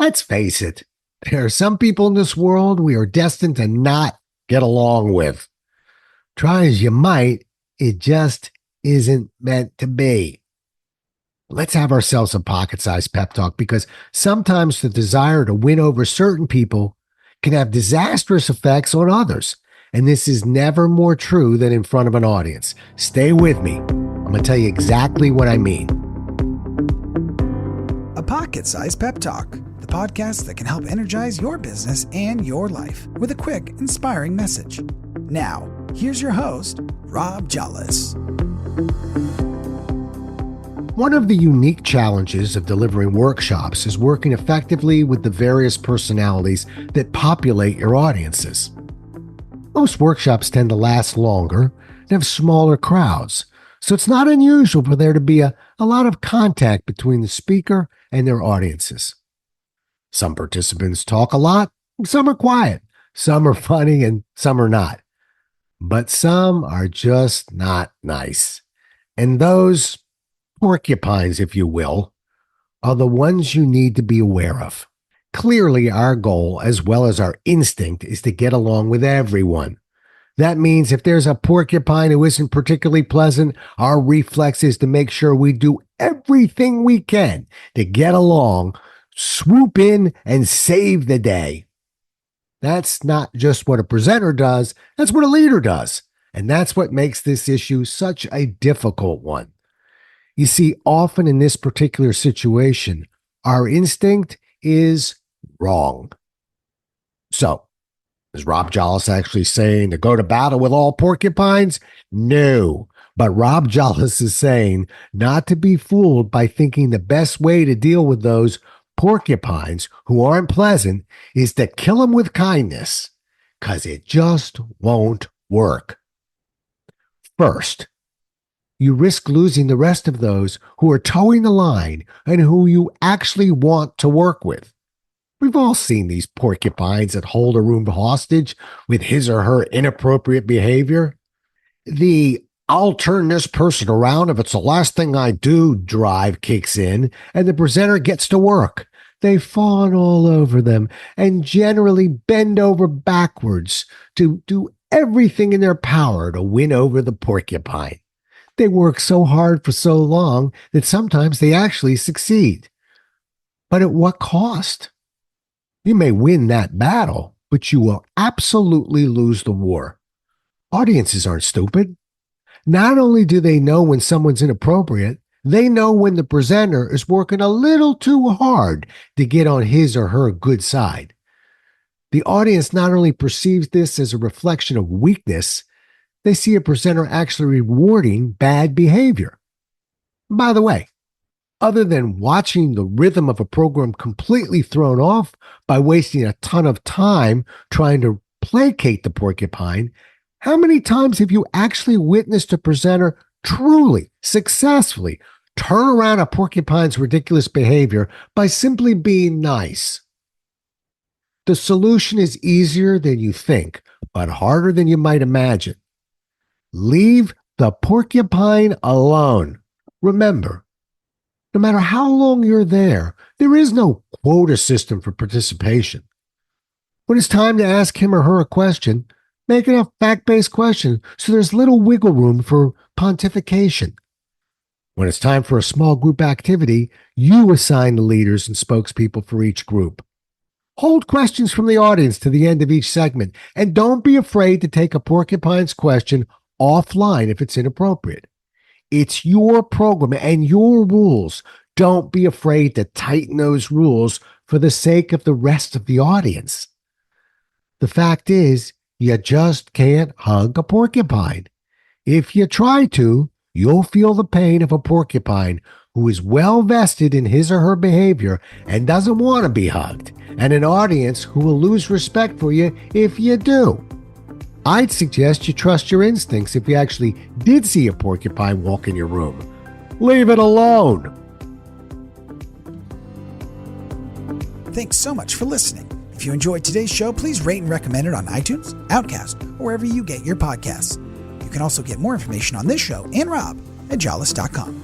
Let's face it, there are some people in this world we are destined to not get along with. Try as you might, it just isn't meant to be. Let's have ourselves a pocket-sized pep talk because sometimes the desire to win over certain people can have disastrous effects on others. And this is never more true than in front of an audience. Stay with me. I'm going to tell you exactly what I mean. A pocket-sized pep talk, the podcast that can help energize your business and your life with a quick, inspiring message. Now, here's your host, Rob Jollis. One of the unique challenges of delivering workshops is working effectively with the various personalities that populate your audiences. Most workshops tend to last longer and have smaller crowds, so it's not unusual for there to be a lot of contact between the speaker and their audiences. Some participants talk a lot, some are quiet, some are funny, and some are not. But some are just not nice. And those porcupines, if you will, are the ones you need to be aware of. Clearly, our goal, as well as our instinct, is to get along with everyone. That means if there's a porcupine who isn't particularly pleasant, our reflex is to make sure we do everything we can to get along, swoop in, and save the day. That's not just what a presenter does, that's what a leader does. And that's what makes this issue such a difficult one. You see, often in this particular situation, our instinct is wrong. So, is Rob Jollis actually saying to go to battle with all porcupines? No. But Rob Jollis is saying not to be fooled by thinking the best way to deal with those porcupines who aren't pleasant is to kill them with kindness, because it just won't work. First, you risk losing the rest of those who are towing the line and who you actually want to work with. We've all seen these porcupines that hold a room hostage with his or her inappropriate behavior. The "I'll turn this person around if it's the last thing I do" drive kicks in, and the presenter gets to work. They fawn all over them and generally bend over backwards to do everything in their power to win over the porcupine. They work so hard for so long that sometimes they actually succeed. But at what cost? You may win that battle, but you will absolutely lose the war. Audiences aren't stupid. Not only do they know when someone's inappropriate, they know when the presenter is working a little too hard to get on his or her good side. The audience not only perceives this as a reflection of weakness, they see a presenter actually rewarding bad behavior. By the way, other than watching the rhythm of a program completely thrown off by wasting a ton of time trying to placate the porcupine, how many times have you actually witnessed a presenter truly, successfully turn around a porcupine's ridiculous behavior by simply being nice? The solution is easier than you think, but harder than you might imagine. Leave the porcupine alone. Remember, no matter how long you're there is no quota system for participation. When it's time to ask him or her a question, make it a fact-based question so there's little wiggle room for pontification. When it's time for a small group activity, you assign the leaders and spokespeople for each group. Hold questions from the audience to the end of each segment, and don't be afraid to take a porcupine's question offline if it's inappropriate. It's your program and your rules. Don't be afraid to tighten those rules for the sake of the rest of the audience. The fact is, you just can't hug a porcupine. If you try to, you'll feel the pain of a porcupine who is well vested in his or her behavior and doesn't want to be hugged, and an audience who will lose respect for you if you do. I'd suggest you trust your instincts if you actually did see a porcupine walk in your room. Leave it alone. Thanks so much for listening. If you enjoyed today's show, please rate and recommend it on iTunes, Outcast, or wherever you get your podcasts. You can also get more information on this show and Rob at jollis.com.